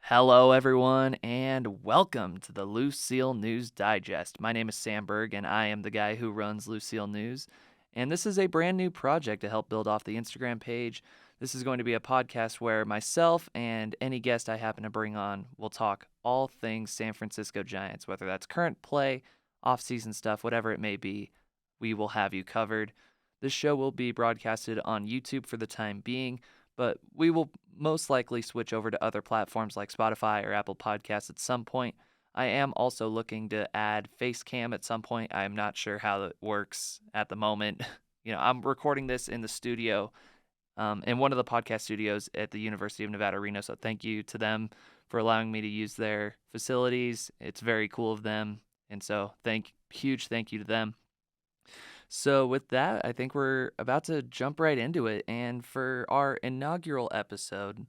Hello, everyone, and welcome to the Lucille News Digest. My name is Sam Berg, and I am the guy who runs Lucille News. And this is a brand new project to help build off the Instagram page. This is going to be a podcast where myself and any guest I happen to bring on will talk all things San Francisco Giants, whether that's current play, off-season stuff, whatever it may be. We will have you covered. This show will be broadcasted on YouTube for the time being, but we will most likely switch over to other platforms like Spotify or Apple Podcasts at some point. I am also looking to add Facecam at some point. I'm not sure how it works at the moment. I'm recording this in the studio, in one of the podcast studios at the University of Nevada, Reno. So thank you to them for allowing me to use their facilities. It's very cool of them. And so huge thank you to them. So, with that, I think we're about to jump right into it. And for our inaugural episode,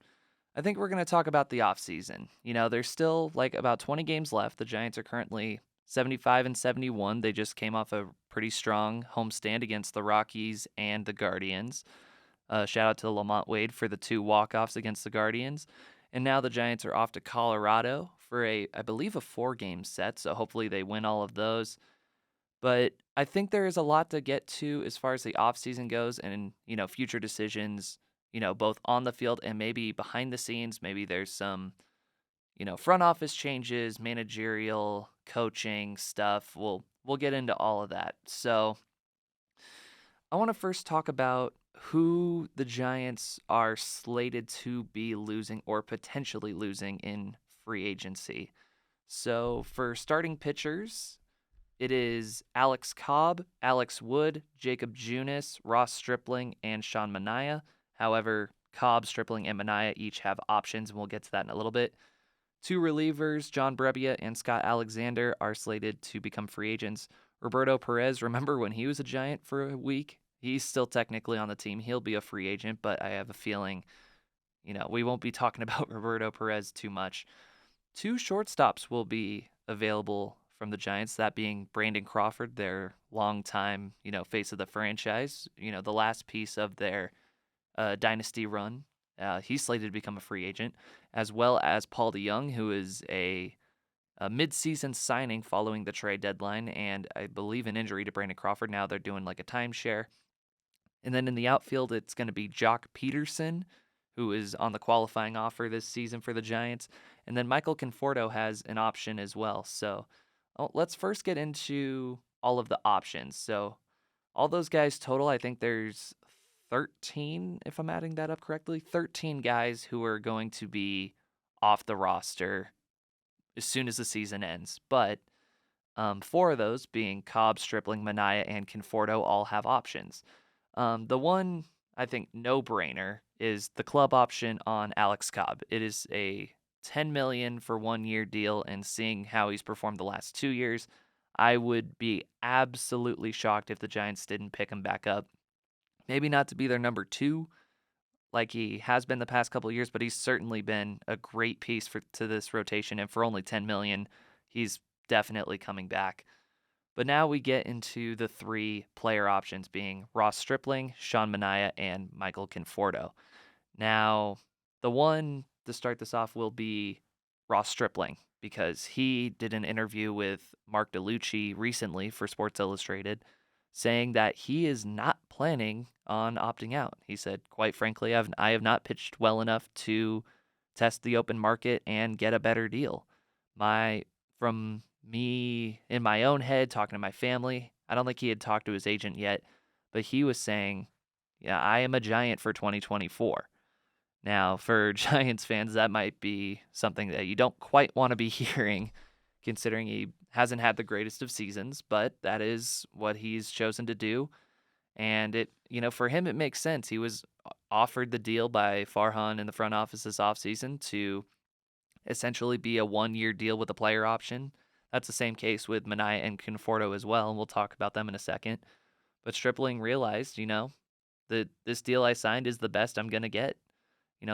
I think we're going to talk about the offseason. There's still like about 20 games left. The Giants are currently 75 and 71. They just came off a pretty strong homestand against the Rockies and the Guardians. Shout out to Lamont Wade for the 2 walk-offs against the Guardians. And now the Giants are off to Colorado for I believe, a 4-game set. So hopefully they win all of those. But I think there is a lot to get to as far as the offseason goes and, future decisions, both on the field and maybe behind the scenes. Maybe there's some, front office changes, managerial, coaching stuff. We'll get into all of that. So I want to first talk about who the Giants are slated to be losing or potentially losing in free agency. So for starting pitchers, it is Alex Cobb, Alex Wood, Jacob Junis, Ross Stripling, and Sean Manaea. However, Cobb, Stripling, and Manaea each have options, and we'll get to that in a little bit. 2 relievers, John Brebbia and Scott Alexander, are slated to become free agents. Roberto Perez, remember when he was a Giant for a week? He's still technically on the team. He'll be a free agent, but I have a feeling, we won't be talking about Roberto Perez too much. 2 shortstops will be available from the Giants, that being Brandon Crawford, their longtime, face of the franchise, the last piece of their dynasty run. He's slated to become a free agent, as well as Paul DeYoung, who is a mid-season signing following the trade deadline, and I believe an injury to Brandon Crawford. Now they're doing like a timeshare. And then in the outfield, it's going to be Jock Peterson, who is on the qualifying offer this season for the Giants. And then Michael Conforto has an option as well. So let's first get into all of the options. So all those guys total, I think there's 13, if I'm adding that up correctly, 13 guys who are going to be off the roster as soon as the season ends. But 4 of those, being Cobb, Stripling, Manaea, and Conforto, all have options. The one, I think, no-brainer is the club option on Alex Cobb. It is a $10 million for 1-year deal, and seeing how he's performed the last 2 years, I would be absolutely shocked if the Giants didn't pick him back up. Maybe not to be their number 2 like he has been the past couple of years, but he's certainly been a great piece to this rotation, and for only $10 million, he's definitely coming back. But now we get into the 3 player options, being Ross Stripling, Sean Manaea, and Michael Conforto. Now, the one to start this off will be Ross Stripling, because he did an interview with Mark DeLucci recently for Sports Illustrated, saying that he is not planning on opting out. He said, quite frankly, I have not pitched well enough to test the open market and get a better deal. From me in my own head, talking to my family, I don't think he had talked to his agent yet, but he was saying, yeah, I am a Giant for 2024. Now, for Giants fans, that might be something that you don't quite want to be hearing, considering he hasn't had the greatest of seasons, but that is what he's chosen to do. And for him, it makes sense. He was offered the deal by Farhan in the front office this offseason to essentially be a 1-year deal with a player option. That's the same case with Manaea and Conforto as well, and we'll talk about them in a second. But Stripling realized, that this deal I signed is the best I'm going to get.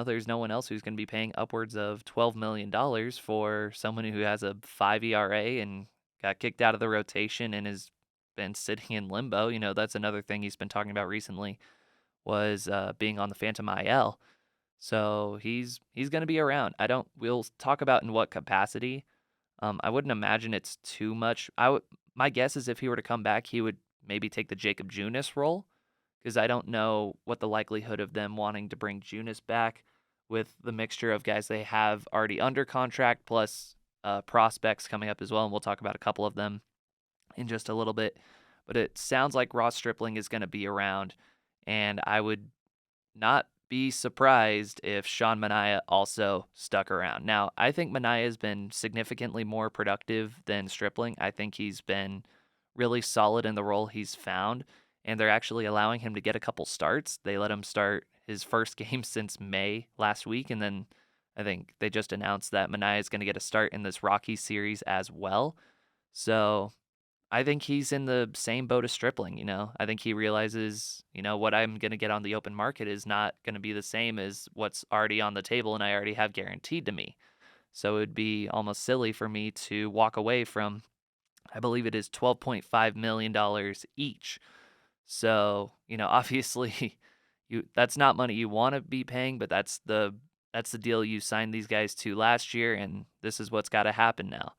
There's no one else who's going to be paying upwards of $12 million for someone who has a 5 ERA and got kicked out of the rotation and has been sitting in limbo. That's another thing he's been talking about recently was being on the Phantom IL. So he's going to be around. I don't. We'll talk about in what capacity. I wouldn't imagine it's too much. My guess is if he were to come back, he would maybe take the Jacob Junis role because I don't know what the likelihood of them wanting to bring Junis back with the mixture of guys they have already under contract plus prospects coming up as well. And we'll talk about a couple of them in just a little bit. But it sounds like Ross Stripling is going to be around, and I would not be surprised if Sean Manaea also stuck around. Now, I think Manaea has been significantly more productive than Stripling. I think he's been really solid in the role he's found, and they're actually allowing him to get a couple starts. They let him start his first game since May last week, and then I think they just announced that Manaea is going to get a start in this Rockies series as well. So I think he's in the same boat as Stripling, you know. I think he realizes, you know, what I'm going to get on the open market is not going to be the same as what's already on the table and I already have guaranteed to me. So it would be almost silly for me to walk away from, I believe it is $12.5 million each. So, you know, obviously that's not money you want to be paying, but that's the deal you signed these guys to last year, and this is what's got to happen now.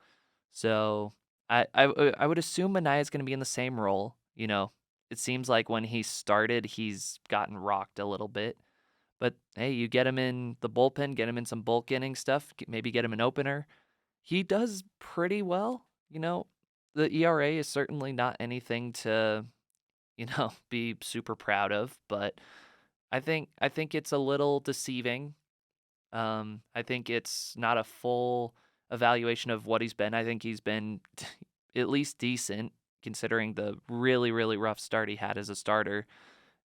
So I would assume Manaea is going to be in the same role. You know, it seems like when he started, he's gotten rocked a little bit. But hey, you get him in the bullpen, get him in some bulk inning stuff, maybe get him an opener. He does pretty well. You know, the ERA is certainly not anything to, you know, be super proud of, but I think it's a little deceiving. I think it's not a full evaluation of what he's been. I think he's been at least decent considering the really, really rough start he had as a starter.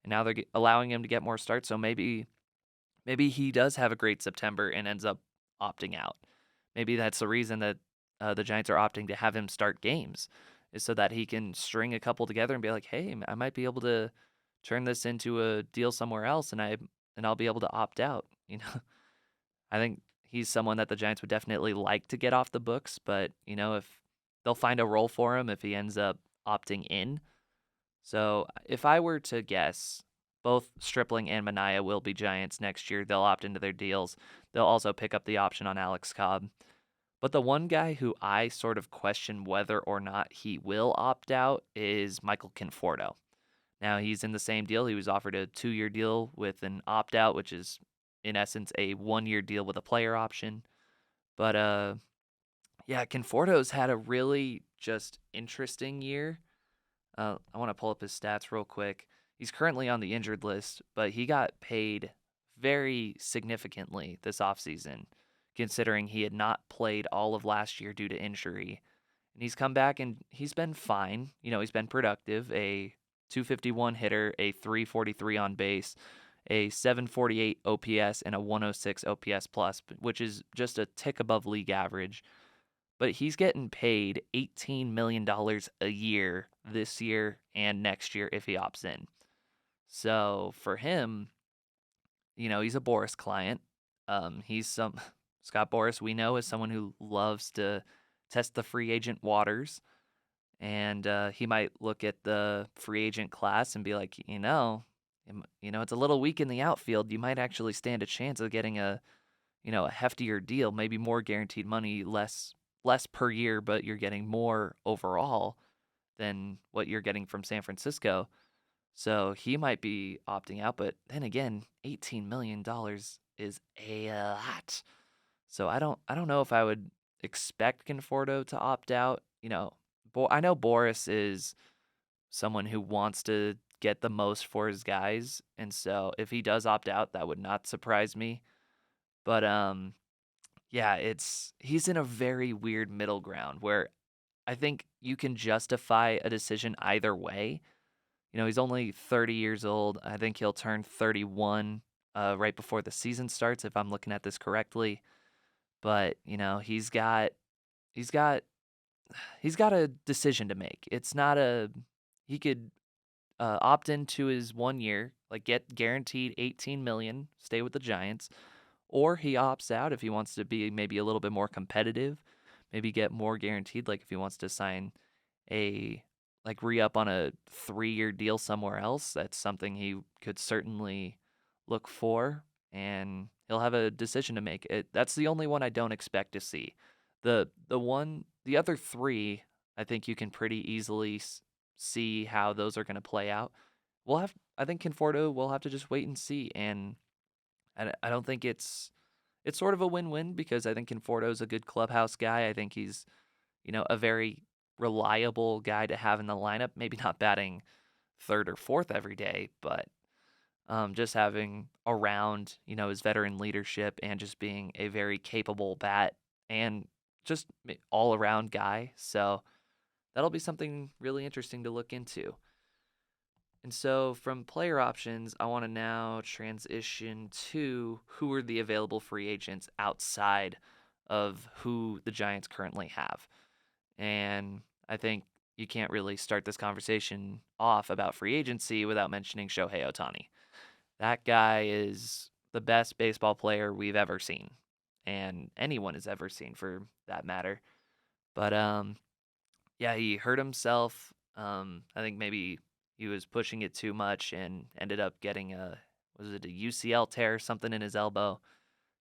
And now they're allowing him to get more starts. So maybe he does have a great September and ends up opting out. Maybe that's the reason that the Giants are opting to have him start games, is so that he can string a couple together and be like, hey, I might be able to turn this into a deal somewhere else, and I'll be able to opt out. You know, I think he's someone that the Giants would definitely like to get off the books, but you know, if they'll find a role for him if he ends up opting in. So if I were to guess, both Stripling and Manaea will be Giants next year. They'll opt into their deals. They'll also pick up the option on Alex Cobb. But the one guy who I sort of question whether or not he will opt out is Michael Conforto. Now he's in the same deal. He was offered a 2-year deal with an opt out, which is in essence a 1-year deal with a player option. But yeah, Conforto's had a really just interesting year. I want to pull up his stats real quick. He's currently on the injured list, but he got paid very significantly this offseason, considering he had not played all of last year due to injury. And he's come back and he's been fine. You know, he's been productive. A 251 hitter, a 343 on base, a 748 OPS, and a 106 OPS plus, which is just a tick above league average. But he's getting paid $18 million a year this year and next year if he opts in. So for him, you know, he's a Boris client. He's some Scott Boris we know is someone who loves to test the free agent waters, and he might look at the free agent class and be like, it's a little weak in the outfield. You might actually stand a chance of getting a heftier deal, maybe more guaranteed money, less per year, but you're getting more overall than what you're getting from San Francisco. So he might be opting out, but then again, $18 million is a lot. So I don't know if I would expect Conforto to opt out. You know, I know Boris is someone who wants to get the most for his guys, and so if he does opt out, that would not surprise me. But yeah, he's in a very weird middle ground where I think you can justify a decision either way. You know, he's only 30 years old. I think he'll turn 31 right before the season starts, if I'm looking at this correctly. But you know, he's got he's got a decision to make. It's not a he could opt into his 1 year, like get guaranteed 18 million, stay with the Giants, or he opts out if he wants to be maybe a little bit more competitive, maybe get more guaranteed, like if he wants to sign a like re-up on a 3-year deal somewhere else. That's something he could certainly look for. and he'll have a decision to make. That's the only one I don't expect to see. The other three, I think you can pretty easily see how those are going to play out. I think Conforto will have to just wait and see, and I don't think it's sort of a win-win because I think Conforto's a good clubhouse guy. I think he's a very reliable guy to have in the lineup. Maybe not batting third or fourth every day, but just having around, his veteran leadership and just being a very capable bat and just all around guy. So that'll be something really interesting to look into. And so from player options, I want to now transition to who are the available free agents outside of who the Giants currently have. And I think you can't really start this conversation off about free agency without mentioning Shohei Ohtani. That guy is the best baseball player we've ever seen, and anyone has ever seen for that matter. But yeah, he hurt himself. I think maybe he was pushing it too much and ended up getting a UCL tear or something in his elbow.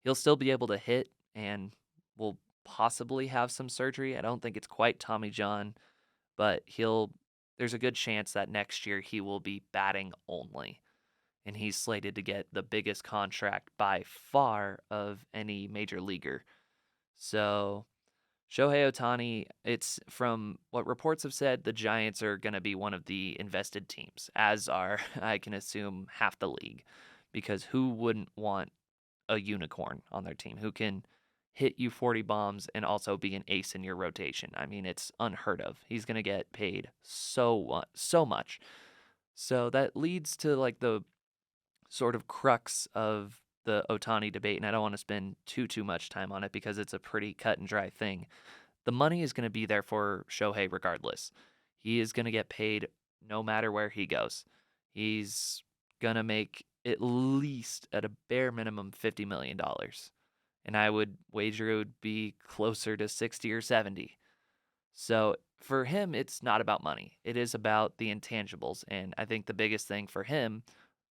He'll still be able to hit and will possibly have some surgery. I don't think it's quite Tommy John, but there's a good chance that next year he will be batting only. And he's slated to get the biggest contract by far of any major leaguer. So Shohei Ohtani, it's from what reports have said, the Giants are going to be one of the invested teams, as are, I can assume, half the league. Because who wouldn't want a unicorn on their team who can hit you 40 bombs and also be an ace in your rotation? I mean, it's unheard of. He's going to get paid so much. So that leads to like the sort of crux of the Ohtani debate, and I don't want to spend too much time on it because it's a pretty cut and dry thing. The money is going to be there for Shohei regardless. He is going to get paid no matter where he goes. He's going to make at least at a bare minimum $50 million. And I would wager it would be closer to 60 or 70. So for him, it's not about money. It is about the intangibles. And I think the biggest thing for him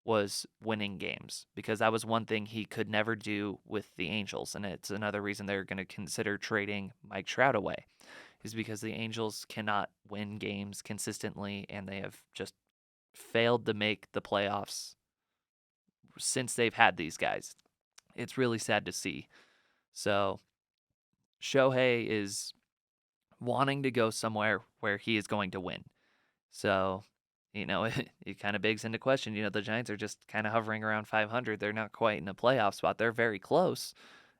was winning games because that was one thing he could never do with the Angels. And it's another reason they're going to consider trading Mike Trout away is because the Angels cannot win games consistently and they have just failed to make the playoffs since they've had these guys. It's really sad to see. So Shohei is wanting to go somewhere where he is going to win. So, it kind of begs into question. The Giants are just kind of hovering around 500. They're not quite in a playoff spot. They're very close.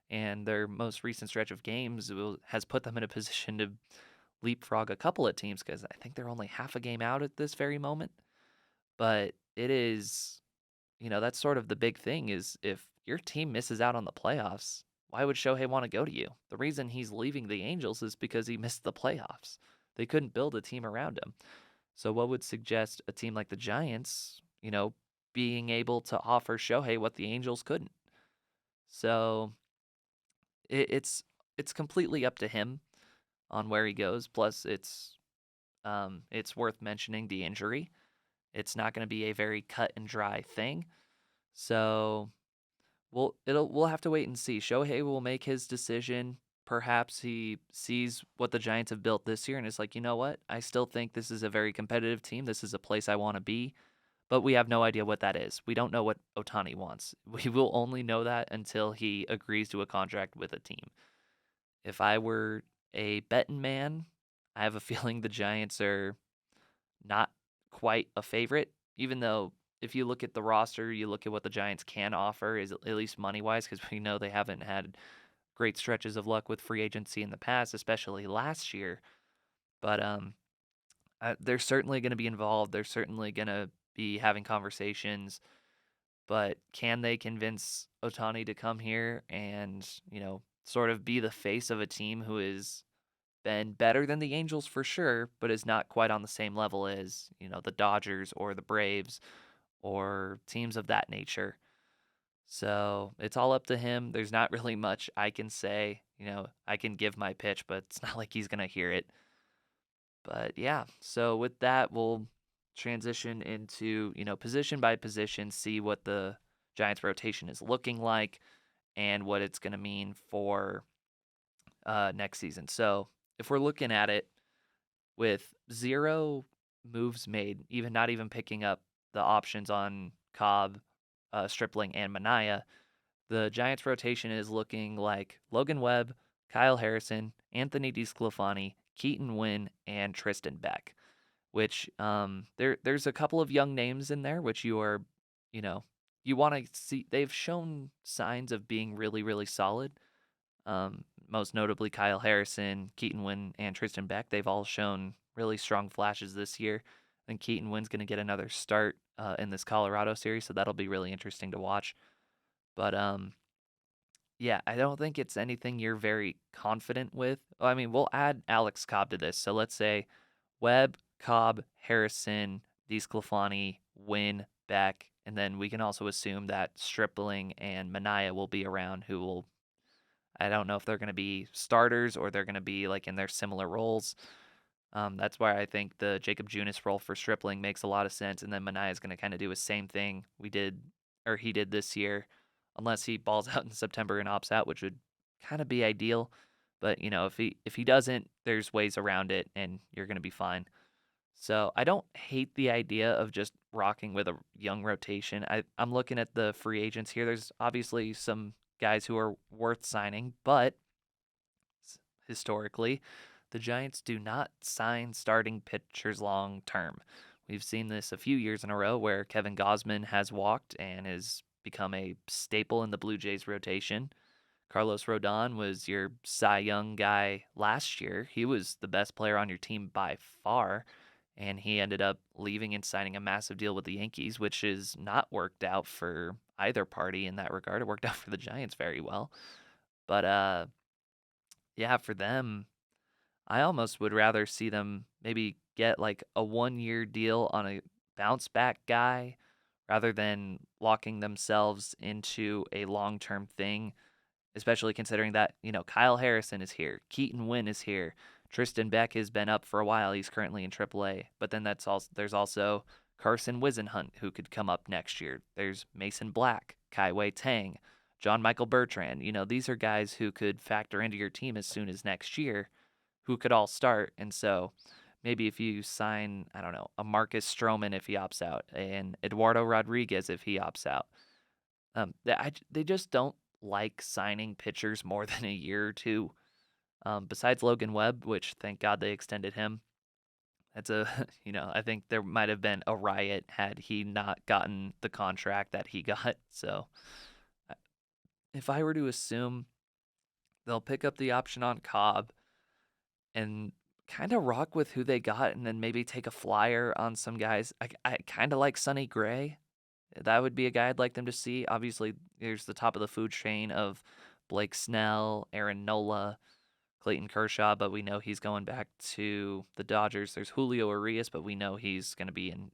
And their most recent stretch of games has put them in a position to leapfrog a couple of teams because I think they're only half a game out at this very moment. But it is, that's sort of the big thing is if your team misses out on the playoffs, why would Shohei want to go to you? The reason he's leaving the Angels is because he missed the playoffs. They couldn't build a team around him. So what would suggest a team like the Giants, being able to offer Shohei what the Angels couldn't? So it's completely up to him on where he goes. Plus, it's worth mentioning the injury. It's not going to be a very cut and dry thing. So we'll have to wait and see. Shohei will make his decision. Perhaps he sees what the Giants have built this year and is like, you know what? I still think this is a very competitive team. This is a place I want to be, but we have no idea what that is. We don't know what Ohtani wants. We will only know that until he agrees to a contract with a team. If I were a betting man, I have a feeling the Giants are not quite a favorite, even though if you look at the roster, you look at what the Giants can offer, is at least money wise, because we know they haven't had great stretches of luck with free agency in the past, especially last year. But they're certainly going to be involved. They're certainly going to be having conversations. But can they convince Ohtani to come here and sort of be the face of a team who has been better than the Angels for sure, but is not quite on the same level as the Dodgers or the Braves or teams of that nature? So it's all up to him. There's not really much I can say. I can give my pitch, but it's not like he's going to hear it. But yeah, so with that, we'll transition into, position by position, see what the Giants rotation is looking like and what it's going to mean for next season. So if we're looking at it with zero moves made, even not even picking up the options on Cobb, Stripling, and Mania, the Giants rotation is looking like Logan Webb, Kyle Harrison, Anthony DeSclafani, Keaton Wynn, and Tristan Beck. Which there's a couple of young names in there, which you know, you want to see. They've shown signs of being really, really solid. Most notably Kyle Harrison, Keaton Wynn, and Tristan Beck. They've all shown really strong flashes this year. I think Keaton Wynn's going to get another start in this Colorado series, so that'll be really interesting to watch. But yeah, I don't think it's anything you're very confident with. I mean, we'll add Alex Cobb to this. So let's say Webb, Cobb, Harrison, DeSclafani, Wynn, Beck, and then we can also assume that Stripling and Mania will be around, who will, I don't know if they're going to be starters or they're going to be like in their similar roles. That's why I think the Jacob Junis role for Stripling makes a lot of sense, and then Mania is going to kind of do the same thing he did this year, unless he balls out in September and opts out, which would kind of be ideal. But if he doesn't, there's ways around it, and you're going to be fine. So I don't hate the idea of just rocking with a young rotation. I'm looking at the free agents here. There's obviously some guys who are worth signing, but historically, the Giants do not sign starting pitchers long term. We've seen this a few years in a row where Kevin Gausman has walked and has become a staple in the Blue Jays rotation. Carlos Rodon was your Cy Young guy last year. He was the best player on your team by far, and he ended up leaving and signing a massive deal with the Yankees, which is not worked out for either party in that regard. It worked out for the Giants very well. But yeah, for them, I almost would rather see them maybe get like a 1 year deal on a bounce back guy rather than locking themselves into a long term thing, especially considering that, Kyle Harrison is here, Keaton Wynn is here, Tristan Beck has been up for a while. He's currently in AAA, but then there's also Carson Wisenhunt who could come up next year. There's Mason Black, Kaiwei Tang, John Michael Bertrand. These are guys who could factor into your team as soon as next year, who could all start. And so maybe if you sign, I don't know, a Marcus Stroman if he opts out, and Eduardo Rodriguez if he opts out, they just don't like signing pitchers more than a year or two. Besides Logan Webb, which thank God they extended him. That's I think there might have been a riot had he not gotten the contract that he got. So if I were to assume they'll pick up the option on Cobb and kind of rock with who they got and then maybe take a flyer on some guys. I kind of like Sonny Gray. That would be a guy I'd like them to see. Obviously, there's the top of the food chain of Blake Snell, Aaron Nola, Clayton Kershaw, but we know he's going back to the Dodgers. There's Julio Urias, but we know he's going to be in.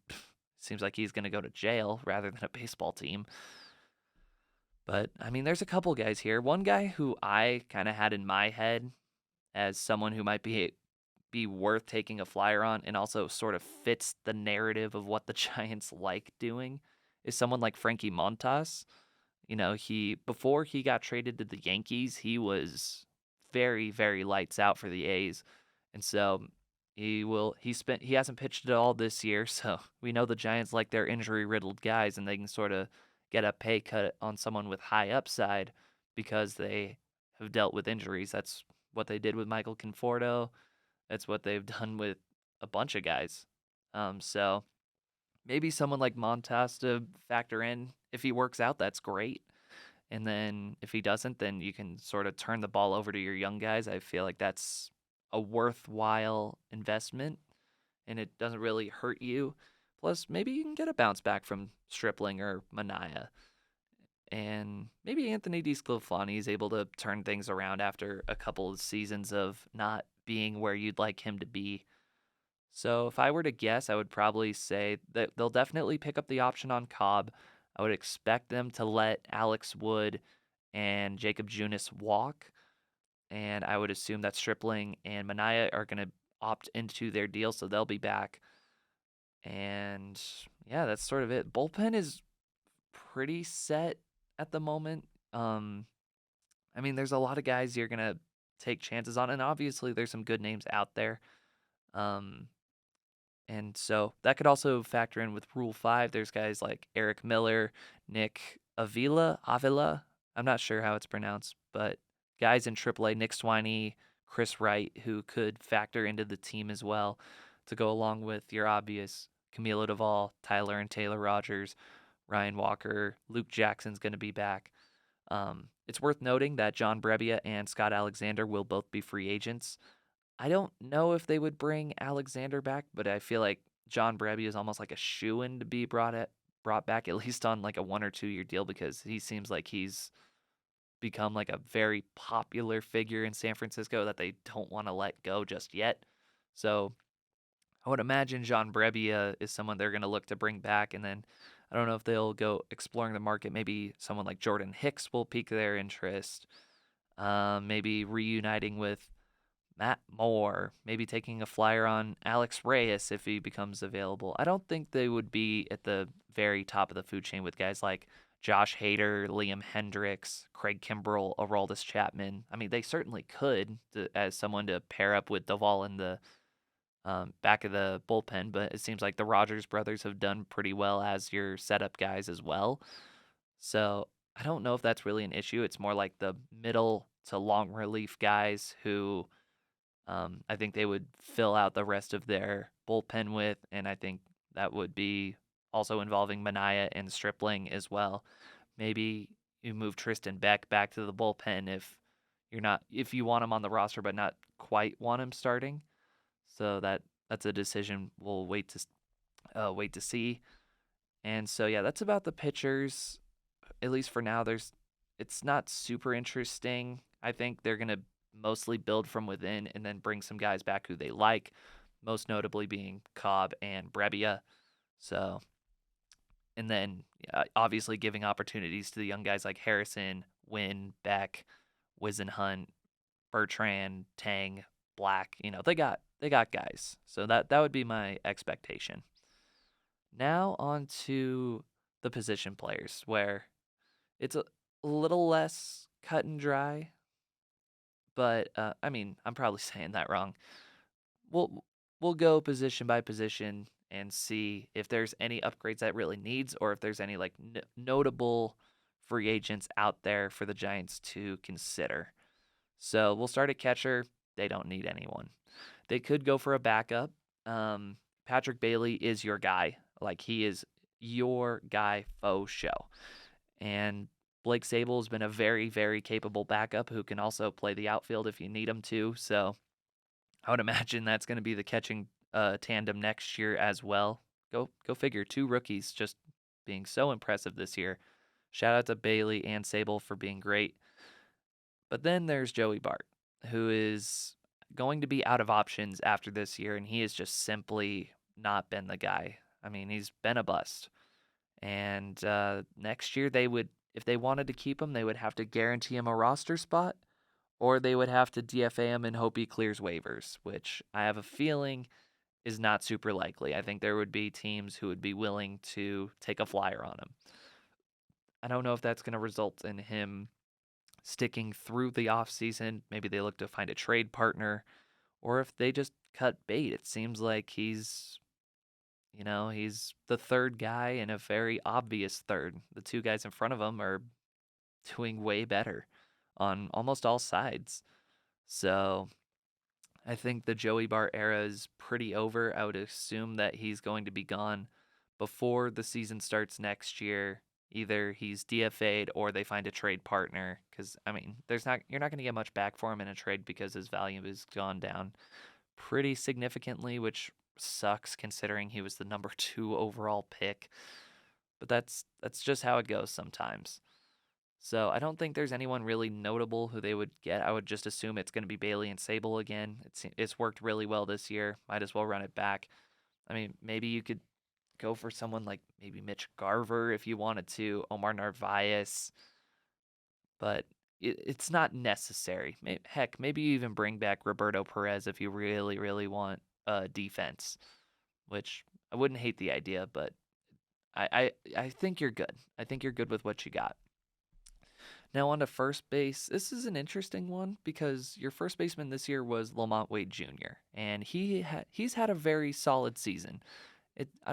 Seems like he's going to go to jail rather than a baseball team. But I mean, there's a couple guys here. One guy who I kind of had in my head as someone who might be worth taking a flyer on and also sort of fits the narrative of what the Giants like doing is someone like Frankie Montas. He before he got traded to the Yankees, he was very, very lights out for the A's. And so he hasn't pitched at all this year, so we know the Giants like their injury riddled guys and they can sort of get a pay cut on someone with high upside because they have dealt with injuries. That's what they did with Michael Conforto. That's what they've done with a bunch of guys. So maybe someone like Montas to factor in. If he works out, that's great. And then if he doesn't, then you can sort of turn the ball over to your young guys. I feel like that's a worthwhile investment and it doesn't really hurt you. Plus, maybe you can get a bounce back from Stripling or Mania. And maybe Anthony DeSclafani is able to turn things around after a couple of seasons of not being where you'd like him to be. So if I were to guess, I would probably say that they'll definitely pick up the option on Cobb. I would expect them to let Alex Wood and Jacob Junis walk. And I would assume that Stripling and Mania are going to opt into their deal, so they'll be back. And yeah, that's sort of it. Bullpen is pretty set at the moment. Um, I mean, there's a lot of guys you're gonna take chances on, and obviously there's some good names out there. Um, and so that could also factor in with Rule 5. There's guys like Eric Miller, Nick Avila. I'm not sure how it's pronounced, but guys in AAA, Nick Swiney, Chris Wright, who could factor into the team as well to go along with your obvious Camilo Duvall, Tyler and Taylor Rogers, Ryan Walker, Luke Jackson's going to be back. It's worth noting that John Brebbia and Scott Alexander will both be free agents. I don't know if they would bring Alexander back, but I feel like John Brebbia is almost like a shoe-in to be brought back at least on like a 1 or 2 year deal because he seems like he's become like a very popular figure in San Francisco that they don't want to let go just yet. So I would imagine John Brebbia is someone they're going to look to bring back, and then I don't know if they'll go exploring the market. Maybe someone like Jordan Hicks will pique their interest. Maybe reuniting with Matt Moore, maybe taking a flyer on Alex Reyes if he becomes available. I don't think they would be at the very top of the food chain with guys like Josh Hader, Liam Hendricks, Craig Kimbrell, Aroldis Chapman. I mean, they certainly could as someone to pair up with Duvall in the back of the bullpen, but it seems like the Rogers brothers have done pretty well as your setup guys as well. So I don't know if that's really an issue. It's more like the middle to long relief guys who I think they would fill out the rest of their bullpen with, and I think that would be also involving Mania and Stripling as well. Maybe you move Tristan Beck back to the bullpen if you want him on the roster but not quite want him starting. So that's a decision we'll wait to see. And so yeah, that's about the pitchers. At least for now, it's not super interesting. I think they're gonna mostly build from within and then bring some guys back who they like, most notably being Cobb and Brebbia. So, and then obviously giving opportunities to the young guys like Harrison, Wynn, Beck, Wizenhunt, Bertrand, Tang, Black. They got guys. So that would be my expectation. Now on to the position players, where it's a little less cut and dry, but I mean, I'm probably saying that wrong. We'll we'll go position by position and see if there's any upgrades that really needs, or if there's any like notable free agents out there for the Giants to consider. So we'll start at catcher. They don't need anyone. They could go for a backup. Patrick Bailey is your guy. Like he is your guy faux show. And Blake Sable has been a very, very capable backup who can also play the outfield if you need him to. So I would imagine that's going to be the catching tandem next year as well. Go figure. Two rookies just being so impressive this year. Shout out to Bailey and Sable for being great. But then there's Joey Bart, who is going to be out of options after this year, and he has just simply not been the guy. I mean, he's been a bust. And next year, if they wanted to keep him, they would have to guarantee him a roster spot, or they would have to DFA him and hope he clears waivers, which I have a feeling is not super likely. I think there would be teams who would be willing to take a flyer on him. I don't know if that's going to result in him sticking through the offseason. Maybe they look to find a trade partner, or if they just cut bait. It seems like he's the third guy and a very obvious third. The two guys in front of him are doing way better on almost all sides. So I think the Joey Bart era is pretty over. I would assume that he's going to be gone before the season starts next year. Either he's DFA'd or they find a trade partner. Because I mean, you're not going to get much back for him in a trade because his value has gone down pretty significantly, which sucks considering he was the number 2 overall pick. But that's just how it goes sometimes. So I don't think there's anyone really notable who they would get. I would just assume it's going to be Bailey and Sable again. It's worked really well this year. Might as well run it back. I mean, maybe you could go for someone like maybe Mitch Garver if you wanted to, Omar Narvaez, but it's not necessary. Heck, maybe you even bring back Roberto Perez if you really, really want defense, which I wouldn't hate the idea, but I think you're good. I think you're good with what you got. Now on to first base. This is an interesting one because your first baseman this year was Lamont Wade Jr. and he's had a very solid season.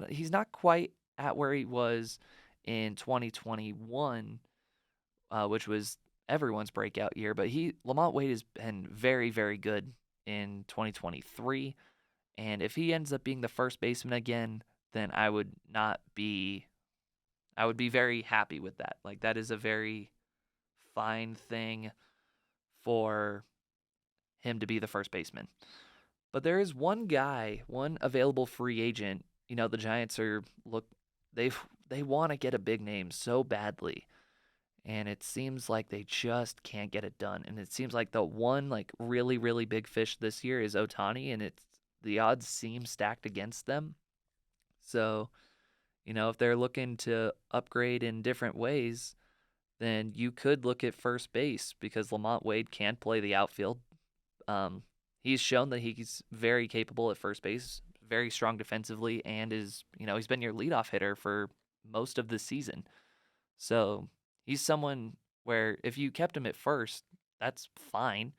He's not quite at where he was in 2021, which was everyone's breakout year, but Lamont Wade has been very, very good in 2023. And if he ends up being the first baseman again, then I would be very happy with that. Like that is a very fine thing for him to be the first baseman. But there is one guy, one available free agent. The Giants they they want to get a big name so badly, and it seems like they just can't get it done. And it seems like the one like really really big fish this year is Ohtani, and it's the odds seem stacked against them. So, if they're looking to upgrade in different ways, then you could look at first base because Lamont Wade can play the outfield. He's shown that he's very capable at first base, very strong defensively, and he's been your leadoff hitter for most of the season. So he's someone where if you kept him at first, that's fine.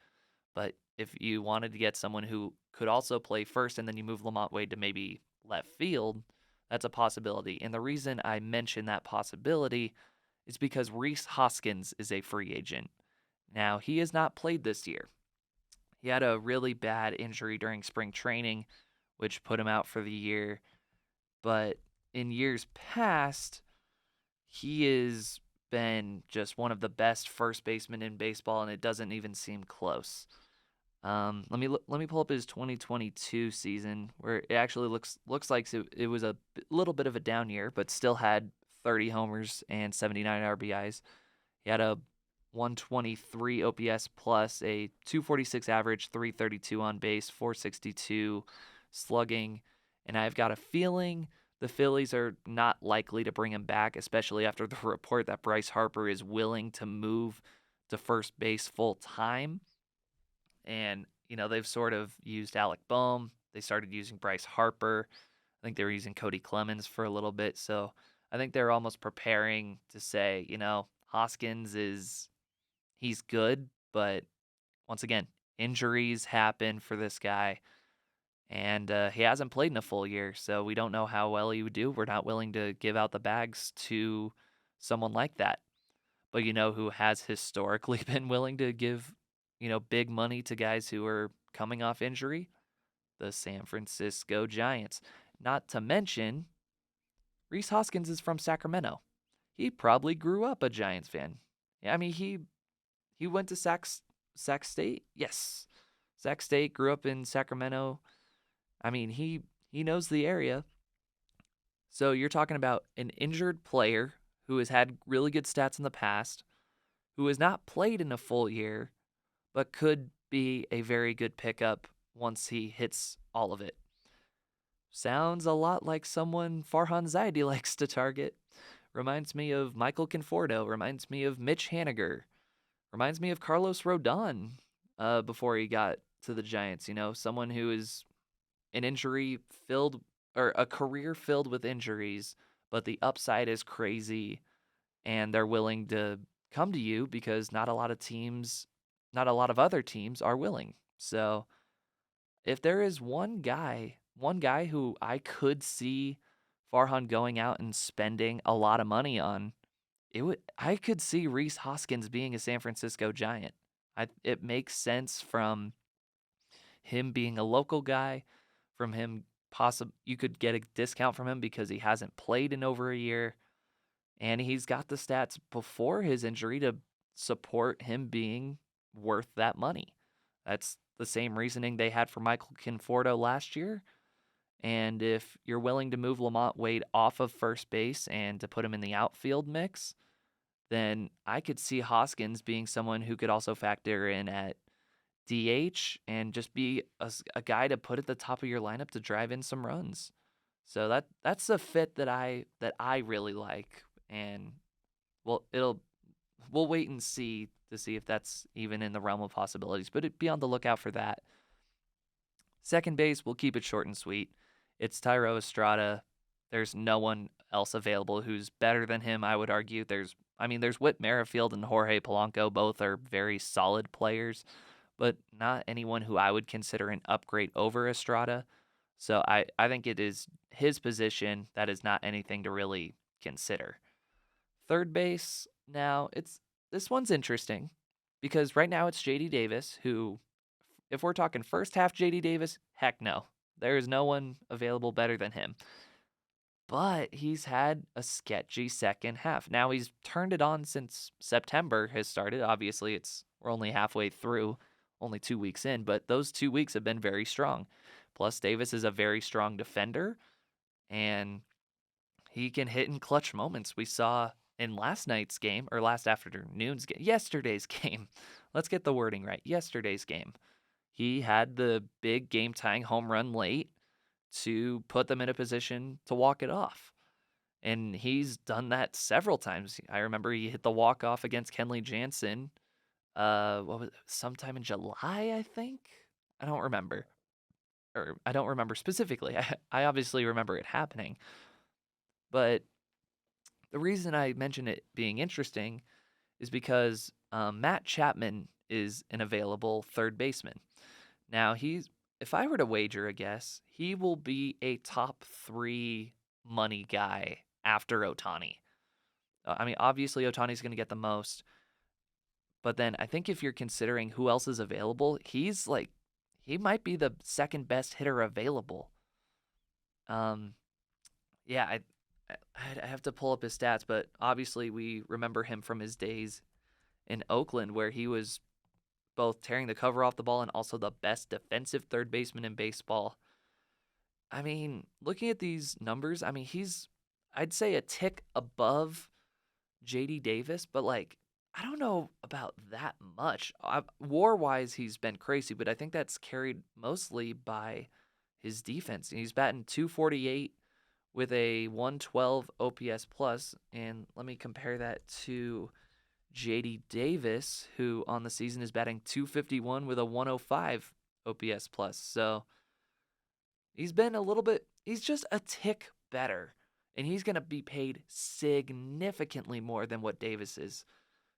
But if you wanted to get someone who could also play first and then you move Lamont Wade to maybe left field, that's a possibility. And the reason I mention that possibility is because Rhys Hoskins is a free agent. Now, he has not played this year. He had a really bad injury during spring training, which put him out for the year. But in years past, he has been just one of the best first basemen in baseball, and it doesn't even seem close. Let me pull up his 2022 season, where it actually looks like it was a little bit of a down year, but still had 30 homers and 79 RBIs. He had a 123 OPS plus, a 246 average, 332 on base, 462 slugging, and I've got a feeling the Phillies are not likely to bring him back, especially after the report that Bryce Harper is willing to move to first base full time. And, they've sort of used Alec Bohm. They started using Bryce Harper. I think they were using Cody Clemens for a little bit. So I think they're almost preparing to say, Hoskins he's good, but once again, injuries happen for this guy. And he hasn't played in a full year, so we don't know how well he would do. We're not willing to give out the bags to someone like that. But who has historically been willing to give, big money to guys who are coming off injury? The San Francisco Giants. Not to mention, Rhys Hoskins is from Sacramento. He probably grew up a Giants fan. I mean, he went to Sac State. Yes, Sac State, grew up in Sacramento. I mean, he knows the area. So you're talking about an injured player who has had really good stats in the past, who has not played in a full year, but could be a very good pickup once he hits all of it. Sounds a lot like someone Farhan Zaidi likes to target. Reminds me of Michael Conforto. Reminds me of Mitch Haniger. Reminds me of Carlos Rodon before he got to the Giants. Someone who is an injury filled or a career filled with injuries, but the upside is crazy and they're willing to come to you because not a lot of other teams are willing. So if there is one guy who I could see Farhan going out and spending a lot of money on, I could see Rhys Hoskins being a San Francisco Giant. It makes sense from him being a local guy, from him you could get a discount from him because he hasn't played in over a year, and he's got the stats before his injury to support him being worth that money. That's the same reasoning they had for Michael Conforto last year. And if you're willing to move Lamont Wade off of first base and to put him in the outfield mix, then I could see Hoskins being someone who could also factor in at DH and just be a guy to put at the top of your lineup to drive in some runs. So that's a fit that I really like, and we'll wait and see to see if that's even in the realm of possibilities. But be on the lookout for that. Second base, we'll keep it short and sweet. It's Thairo Estrada. There's no one else available who's better than him, I would argue. There's Whit Merrifield and Jorge Polanco. Both are very solid players, but not anyone who I would consider an upgrade over Estrada. So I think it is his position that is not anything to really consider. Third base, now it's this one's interesting because right now it's JD Davis, who, if we're talking first half JD Davis, heck no. There is no one available better than him. But he's had a sketchy second half. Now he's turned it on since September has started. Obviously, we're only halfway through, only 2 weeks in, but those 2 weeks have been very strong. Plus, Davis is a very strong defender, and he can hit in clutch moments. We saw in last night's game, or last afternoon's game, yesterday's game. Let's get the wording right. Yesterday's game. He had the big game tying home run late to put them in a position to walk it off. And he's done that several times. I remember he hit the walk off against Kenley Jansen. What was it? Sometime in July, I think. I don't remember, or I don't remember specifically. I obviously remember it happening, but the reason I mention it being interesting is because Matt Chapman is an available third baseman. Now if I were to wager a guess, he will be a top 3 money guy after Ohtani. Obviously Ohtani's going to get the most, but then I think if you're considering who else is available, he might be the second best hitter available. Yeah, I have to pull up his stats, but obviously we remember him from his days in Oakland where he was both tearing the cover off the ball and also the best defensive third baseman in baseball. Looking at these numbers, I'd say a tick above JD Davis, but I don't know about that much. War-wise, he's been crazy, but I think that's carried mostly by his defense. He's batting .248 with a 112 OPS plus, and let me compare that to JD Davis, who on the season is batting .251 with a 105 OPS plus. So he's just a tick better, and he's going to be paid significantly more than what Davis is.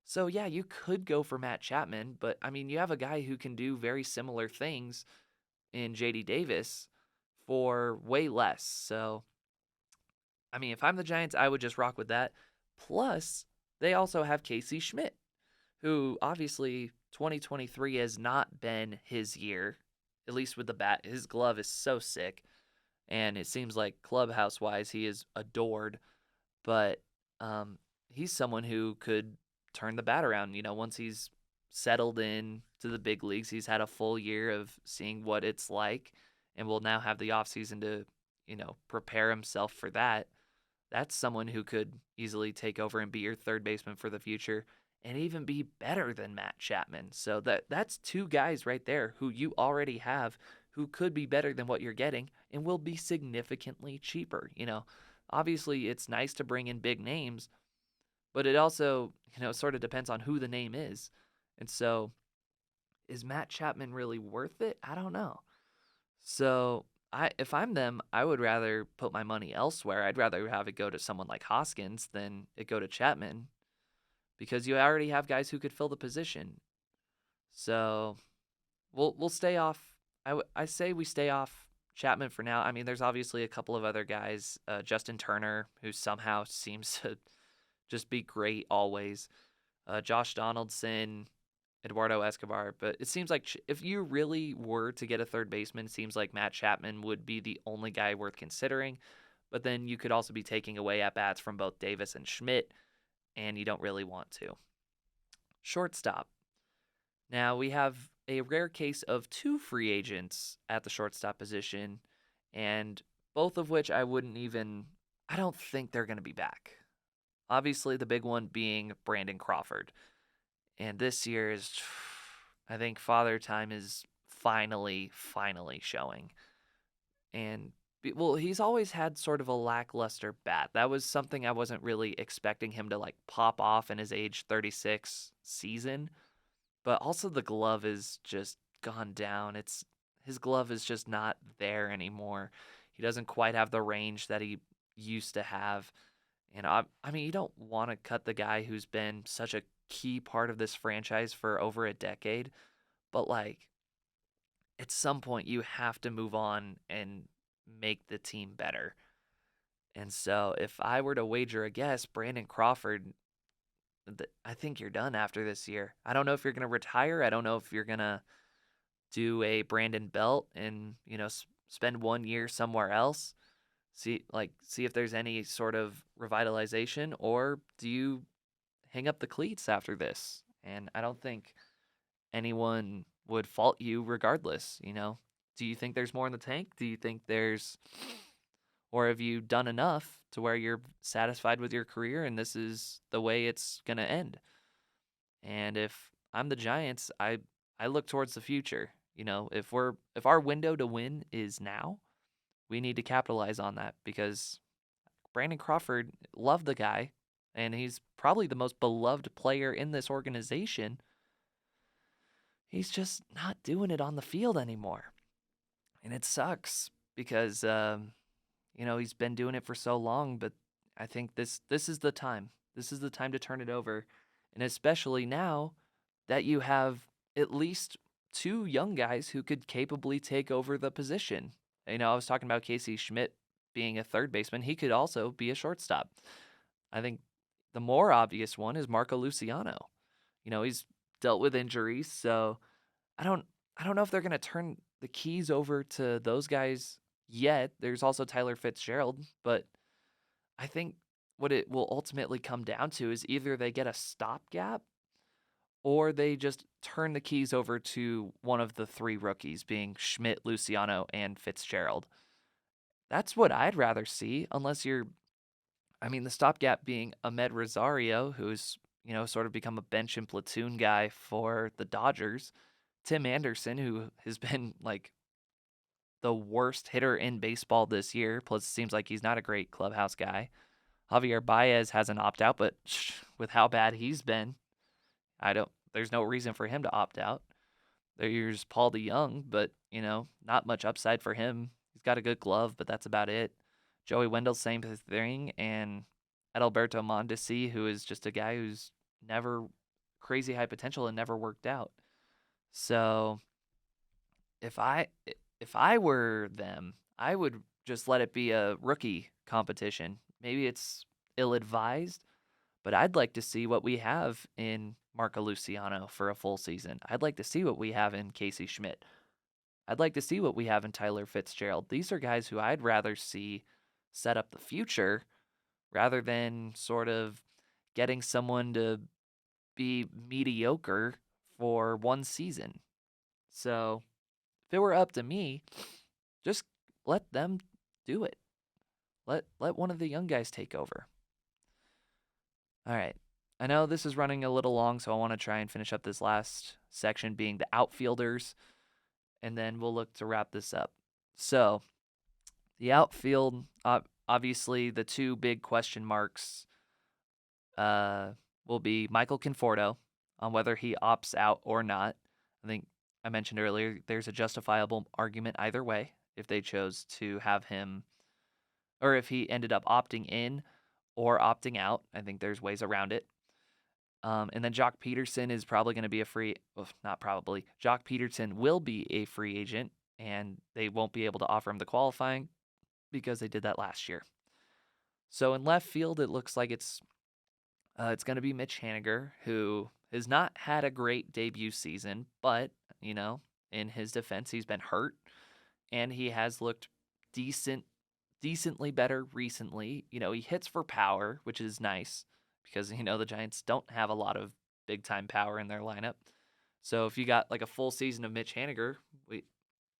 So yeah, you could go for Matt Chapman, but you have a guy who can do very similar things in JD Davis for way less. So if I'm the Giants, I would just rock with that. Plus, they also have Casey Schmidt, who obviously 2023 has not been his year, at least with the bat. His glove is so sick, and it seems like clubhouse-wise he is adored, but he's someone who could turn the bat around. Once he's settled in to the big leagues, he's had a full year of seeing what it's like, and will now have the offseason to, prepare himself for that. That's someone who could easily take over and be your third baseman for the future and even be better than Matt Chapman. So that's 2 guys right there who you already have who could be better than what you're getting and will be significantly cheaper. Obviously it's nice to bring in big names, but it also, sort of depends on who the name is. And so is Matt Chapman really worth it? I don't know. So if I'm them, I would rather put my money elsewhere. I'd rather have it go to someone like Hoskins than it go to Chapman, because you already have guys who could fill the position. So we'll stay off. I say we stay off Chapman for now. There's obviously a couple of other guys, Justin Turner, who somehow seems to just be great always. Josh Donaldson, Eduardo Escobar, but it seems like if you really were to get a third baseman, it seems like Matt Chapman would be the only guy worth considering. But then you could also be taking away at-bats from both Davis and Schmidt, and you don't really want to. Shortstop. Now we have a rare case of 2 free agents at the shortstop position, and both of which I don't think they're going to be back. Obviously, the big one being Brandon Crawford. And this year I think Father Time is finally showing. And, he's always had sort of a lackluster bat. That was something I wasn't really expecting him to, pop off in his age 36 season. But also the glove is just gone down. His glove is just not there anymore. He doesn't quite have the range that he used to have. And I mean, you don't want to cut the guy who's been such a key part of this franchise for over a decade, but like at some point you have to move on and make the team better. And so if I were to wager a guess, Brandon Crawford, I think you're done after this year. I don't know if you're going to retire. I don't know if you're going to do a Brandon Belt and, spend 1 year somewhere else. See if there's any sort of revitalization, or do you hang up the cleats after this? And I don't think anyone would fault you regardless. Do you think there's more in the tank? Do you think there's, or have you done enough to where you're satisfied with your career and this is the way it's going to end? And if I'm the Giants, I look towards the future. If our window to win is now, we need to capitalize on that because Brandon Crawford, loved the guy, and he's probably the most beloved player in this organization. He's just not doing it on the field anymore. And it sucks because he's been doing it for so long, but I think this is the time. This is the time to turn it over. And especially now that you have at least two young guys who could capably take over the position. I was talking about Casey Schmidt being a third baseman. He could also be a shortstop. I think the more obvious one is Marco Luciano. He's dealt with injuries, so I don't I don't know if they're going to turn the keys over to those guys yet. There's also Tyler Fitzgerald, but I think what it will ultimately come down to is either they get a stopgap or they just turn the keys over to one of the three rookies, being Schmidt, Luciano, and Fitzgerald. That's what I'd rather see, unless the stopgap being Ahmed Rosario, who's, sort of become a bench and platoon guy for the Dodgers. Tim Anderson, who has been like the worst hitter in baseball this year. Plus, it seems like he's not a great clubhouse guy. Javier Baez has an opt out, but with how bad he's been, there's no reason for him to opt out. There's Paul DeYoung, but, not much upside for him. He's got a good glove, but that's about it. Joey Wendell, same thing. And Adalberto Mondesi, who is just a guy who's never crazy high potential and never worked out. So if I were them, I would just let it be a rookie competition. Maybe it's ill-advised, but I'd like to see what we have in Marco Luciano for a full season. I'd like to see what we have in Casey Schmidt. I'd like to see what we have in Tyler Fitzgerald. These are guys who I'd rather see set up the future rather than sort of getting someone to be mediocre for one season. So if it were up to me, just let them do it. Let one of the young guys take over. All right. I know this is running a little long, so I want to try and finish up this last section being the outfielders, and then we'll look to wrap this up. So, the outfield, obviously, the two big question marks will be Michael Conforto on whether he opts out or not. I think I mentioned earlier there's a justifiable argument either way if they chose to have him, or if he ended up opting in or opting out. I think there's ways around it. And then Jock Peterson is probably going to be a free, well, not probably. Jock Peterson will be a free agent, and they won't be able to offer him the qualifying because they did that last year. So in left field, it looks like it's going to be Mitch Haniger, who has not had a great debut season, but in his defense, he's been hurt, and he has looked decently better recently. He hits for power, which is nice because the Giants don't have a lot of big time power in their lineup. So if you got like a full season of Mitch Haniger,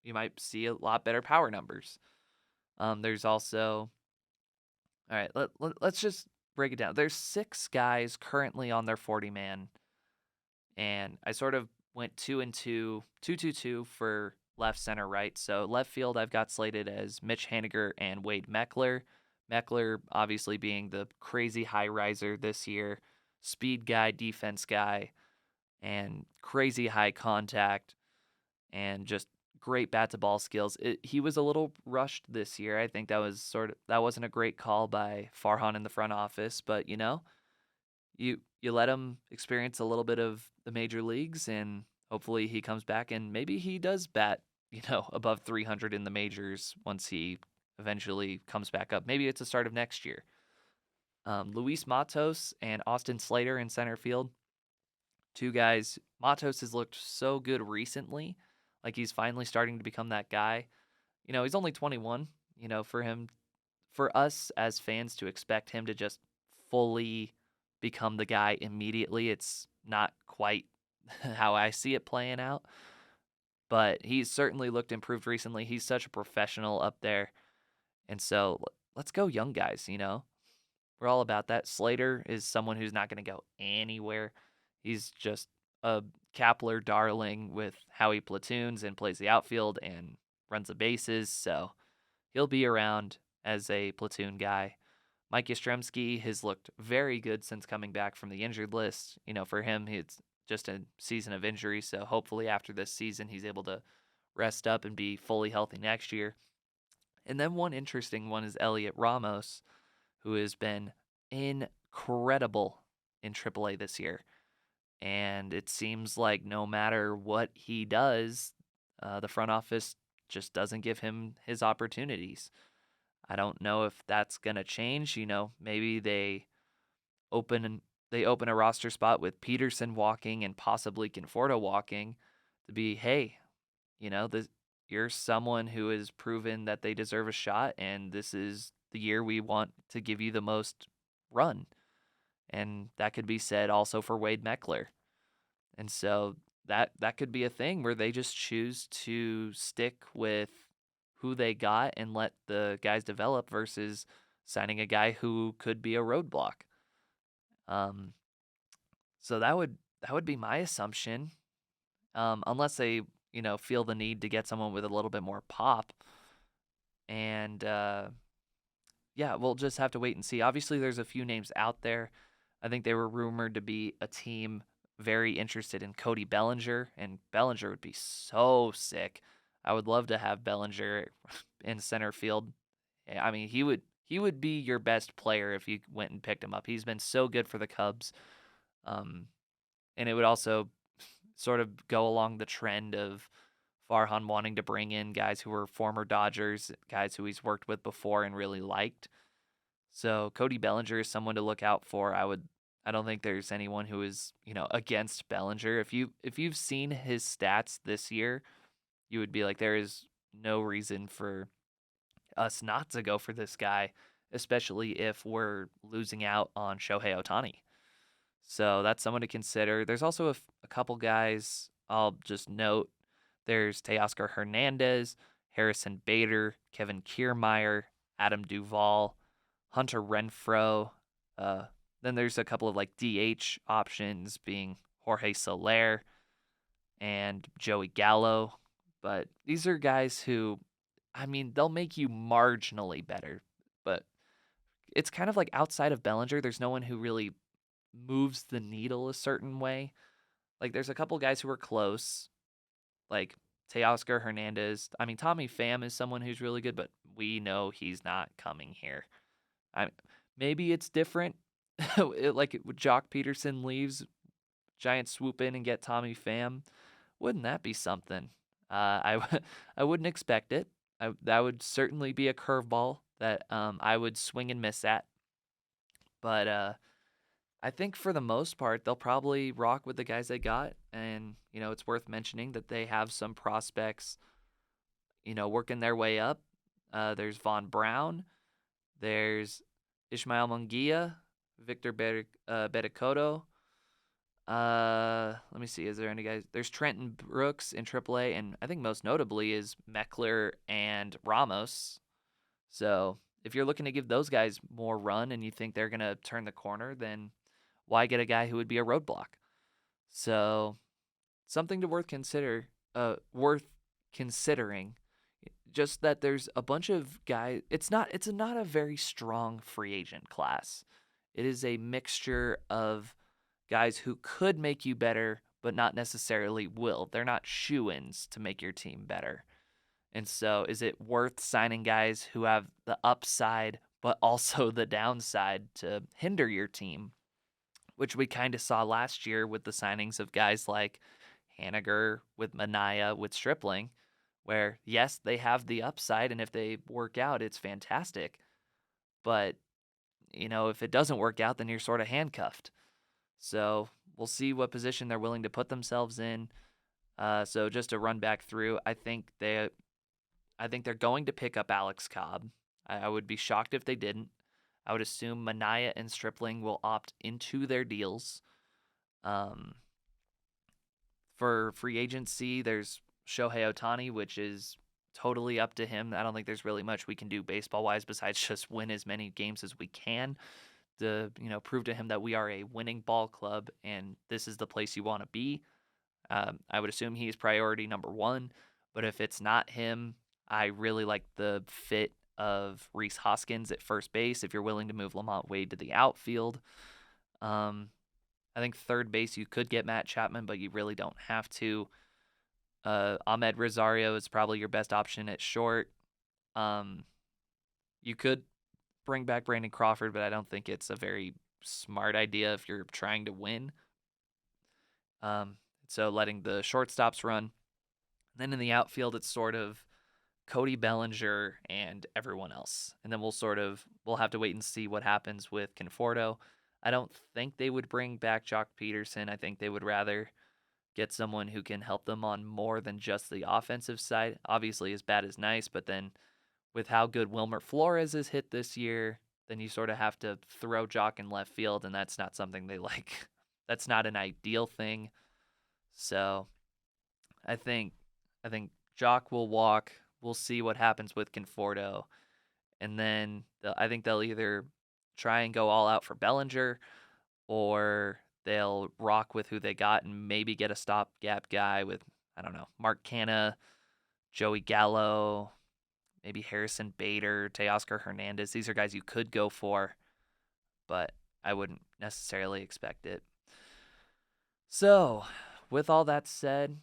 you might see a lot better power numbers. There's also, all right, let's just break it down. There's 6 guys currently on their 40-man, and I sort of went 2 and 2, 2-2-2 for left, center, right. So left field, I've got slated as Mitch Haniger and Wade Meckler. Meckler obviously being the crazy high riser this year, speed guy, defense guy, and crazy high contact, and just great bat to ball skills. He was a little rushed this year. I think that wasn't a great call by Farhan in the front office, but you let him experience a little bit of the major leagues, and hopefully he comes back and maybe he does bat, above 300 in the majors once he eventually comes back up. Maybe it's the start of next year. Luis Matos and Austin Slater in center field. Two guys. Matos has looked so good recently. Like he's finally starting to become that guy. He's only 21. For us as fans to expect him to just fully become the guy immediately, it's not quite how I see it playing out. But he's certainly looked improved recently. He's such a professional up there. And so let's go young guys, We're all about that. Slater is someone who's not going to go anywhere. He's just a Kapler darling with how he platoons and plays the outfield and runs the bases. So he'll be around as a platoon guy. Mike Yastrzemski has looked very good since coming back from the injured list. For him, it's just a season of injury. So hopefully after this season, he's able to rest up and be fully healthy next year. And then one interesting one is Elliot Ramos, who has been incredible in AAA this year. And it seems like no matter what he does, the front office just doesn't give him his opportunities. I don't know if that's going to change. Maybe they open a roster spot with Peterson walking and possibly Conforto walking to be, hey, you're someone who has proven that they deserve a shot, and this is the year we want to give you the most run. And that could be said also for Wade Meckler. And so that could be a thing where they just choose to stick with who they got and let the guys develop versus signing a guy who could be a roadblock. So that would be my assumption, unless they feel the need to get someone with a little bit more pop. And yeah, we'll just have to wait and see. Obviously, there's a few names out there. I think they were rumored to be a team very interested in Cody Bellinger, and Bellinger would be so sick. I would love to have Bellinger in center field. I mean, he would be your best player if you went and picked him up. He's been so good for the Cubs. And it would also sort of go along the trend of Farhan wanting to bring in guys who were former Dodgers, guys who he's worked with before and really liked. So Cody Bellinger is someone to look out for. I don't think there's anyone who is, against Bellinger. If you've seen his stats this year, you would be like, there is no reason for us not to go for this guy, especially if we're losing out on Shohei Ohtani. So that's someone to consider. There's also a couple guys I'll just note. There's Teoscar Hernandez, Harrison Bader, Kevin Kiermaier, Adam Duvall, Hunter Renfroe. Then there's a couple of DH options being Jorge Soler and Joey Gallo. But these are guys who, they'll make you marginally better. But it's kind of like outside of Bellinger, there's no one who really moves the needle a certain way. There's a couple guys who are close, like Teoscar Hernandez. Tommy Pham is someone who's really good, but we know he's not coming here. Maybe it's different. Like Jock Peterson leaves, Giants swoop in and get Tommy Pham. Wouldn't that be something? I wouldn't expect it. That would certainly be a curveball that I would swing and miss at. But I think for the most part, they'll probably rock with the guys they got. And, it's worth mentioning that they have some prospects, working their way up. There's Von Braun. There's Ishmael Munguia, Victor Bedicoto. Let me see. Is there any guys? There's Trenton Brooks in AAA. And I think most notably is Meckler and Ramos. So if you're looking to give those guys more run and you think they're going to turn the corner, then why get a guy who would be a roadblock? So something to worth considering. Just that there's a bunch of guys. It's not a very strong free agent class. It is a mixture of guys who could make you better, but not necessarily will. They're not shoo-ins to make your team better. And so is it worth signing guys who have the upside but also the downside to hinder your team, which we kind of saw last year with the signings of guys like Haniger, with Mania, with Stripling, where yes, they have the upside, and if they work out, it's fantastic. But, if it doesn't work out, then you're sort of handcuffed. So we'll see what position they're willing to put themselves in. So just to run back through, I think they're going to pick up Alex Cobb. I would be shocked if they didn't. I would assume Mania and Stripling will opt into their deals. For free agency, there's Shohei Ohtani, which is totally up to him. I don't think there's really much we can do baseball-wise besides just win as many games as we can to, prove to him that we are a winning ball club and this is the place you want to be. I would assume he's priority number one, but if it's not him, I really like the fit of Rhys Hoskins at first base if you're willing to move Lamont Wade to the outfield. I think third base you could get Matt Chapman, but you really don't have to. Ahmed Rosario is probably your best option at short. You could bring back Brandon Crawford, but I don't think it's a very smart idea if you're trying to win. So letting the shortstops run. Then in the outfield, it's sort of Cody Bellinger and everyone else. And then we'll have to wait and see what happens with Conforto. I don't think they would bring back Jock Peterson. I think they would rather get someone who can help them on more than just the offensive side. Obviously, as bad as nice, but then with how good Wilmer Flores has hit this year, then you sort of have to throw Jock in left field, and that's not something they like. That's not an ideal thing. So I think Jock will walk. We'll see what happens with Conforto. And then I think they'll either try and go all out for Bellinger or they'll rock with who they got and maybe get a stopgap guy with, I don't know, Mark Canha, Joey Gallo, maybe Harrison Bader, Teoscar Hernandez. These are guys you could go for, but I wouldn't necessarily expect it. So, with all that said,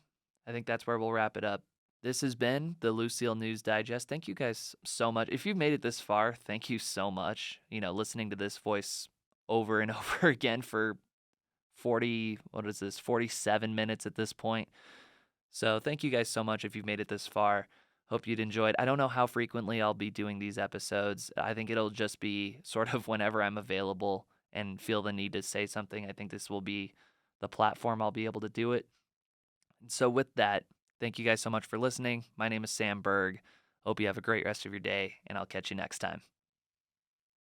I think that's where we'll wrap it up. This has been the Lucille News Digest. Thank you guys so much. If you've made it this far, thank you so much. Listening to this voice over and over again for 47 minutes at this point. So thank you guys so much if you've made it this far. Hope you'd enjoyed. I don't know how frequently I'll be doing these episodes. I think it'll just be sort of whenever I'm available and feel the need to say something. I think this will be the platform I'll be able to do it. And so with that, thank you guys so much for listening. My name is Sam Berg. Hope you have a great rest of your day, and I'll catch you next time.